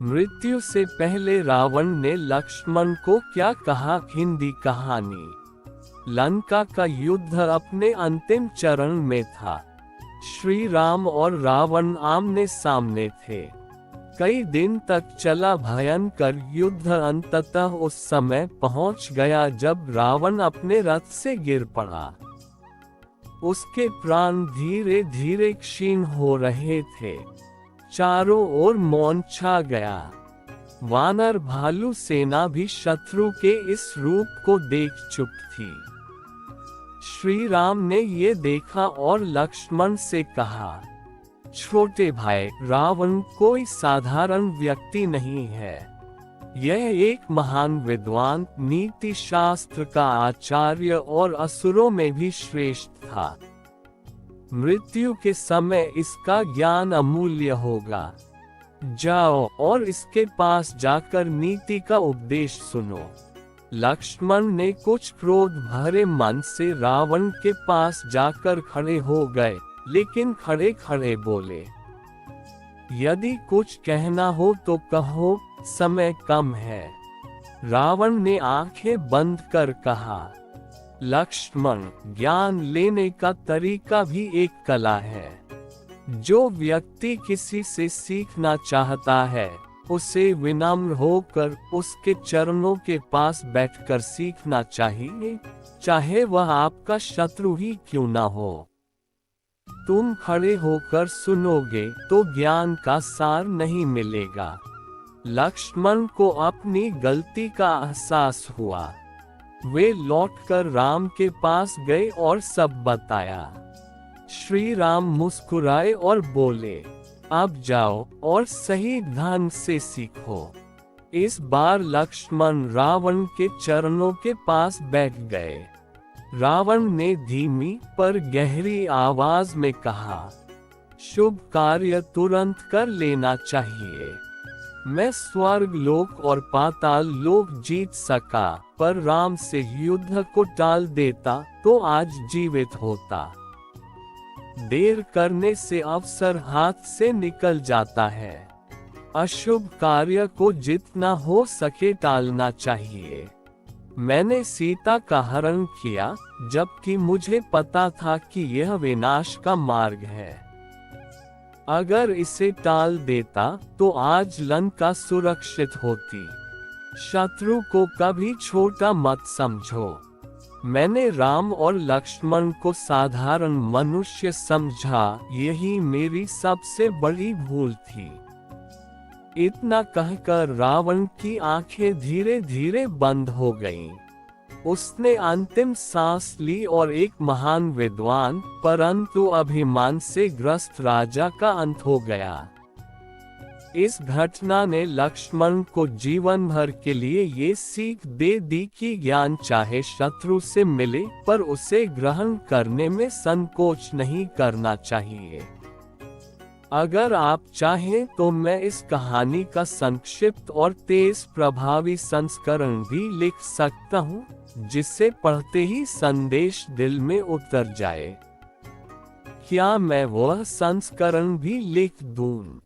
मृत्यु से पहले रावण ने लक्ष्मण को क्या कहा। हिंदी कहानी। लंका का युद्ध अपने अंतिम चरण में था। श्री राम और रावण आमने सामने थे। कई दिन तक चला भयंकर युद्ध अंततः उस समय पहुंच गया जब रावण अपने रथ से गिर पड़ा। उसके प्राण धीरे धीरे क्षीण हो रहे थे। चारों ओर मौन छा गया। वानर भालू सेना भी शत्रु के इस रूप को देख चुप थी। श्री राम ने ये देखा और लक्ष्मण से कहा, छोटे भाई, रावण कोई साधारण व्यक्ति नहीं है। यह एक महान विद्वान, नीति शास्त्र का आचार्य और असुरों में भी श्रेष्ठ था। मृत्यु के समय इसका ज्ञान अमूल्य होगा। जाओ और इसके पास जाकर नीति का उपदेश सुनो। लक्ष्मण ने कुछ क्रोध भरे मन से रावण के पास जाकर खड़े हो गए, लेकिन खड़े खड़े बोले, यदि कुछ कहना हो तो कहो, समय कम है। रावण ने आंखें बंद कर कहा, लक्ष्मण, ज्ञान लेने का तरीका भी एक कला है। जो व्यक्ति किसी से सीखना चाहता है, उसे विनम्र होकर उसके चरणों के पास बैठकर सीखना चाहिए, चाहे वह आपका शत्रु ही क्यों ना हो। तुम खड़े होकर सुनोगे तो ज्ञान का सार नहीं मिलेगा। लक्ष्मण को अपनी गलती का एहसास हुआ। वे लौटकर राम के पास गए और सब बताया। श्री राम मुस्कुराए और बोले, अब जाओ और सही ढंग से सीखो। इस बार लक्ष्मण रावण के चरणों के पास बैठ गए। रावण ने धीमी पर गहरी आवाज में कहा, शुभ कार्य तुरंत कर लेना चाहिए। मैं स्वर्ग लोक और पाताल लोक जीत सका, पर राम से युद्ध को टाल देता तो आज जीवित होता। देर करने से अवसर हाथ से निकल जाता है। अशुभ कार्य को जितना हो सके टालना चाहिए। मैंने सीता का हरण किया, जबकि मुझे पता था कि यह विनाश का मार्ग है। अगर इसे टाल देता तो आज लंका सुरक्षित होती। शत्रु को कभी छोटा मत समझो। मैंने राम और लक्ष्मण को साधारण मनुष्य समझा, यही मेरी सबसे बड़ी भूल थी। इतना कहकर रावण की आंखें धीरे धीरे बंद हो गईं। उसने अंतिम सांस ली और एक महान विद्वान परंतु अभिमान से ग्रस्त राजा का अंत हो गया। इस घटना ने लक्ष्मण को जीवन भर के लिए ये सीख दे दी कि ज्ञान चाहे शत्रु से मिले, पर उसे ग्रहण करने में संकोच नहीं करना चाहिए। अगर आप चाहें तो मैं इस कहानी का संक्षिप्त और तेज प्रभावी संस्करण भी लिख सकता हूँ, जिसे पढ़ते ही संदेश दिल में उतर जाए। क्या मैं वह संस्करण भी लिख दूँ?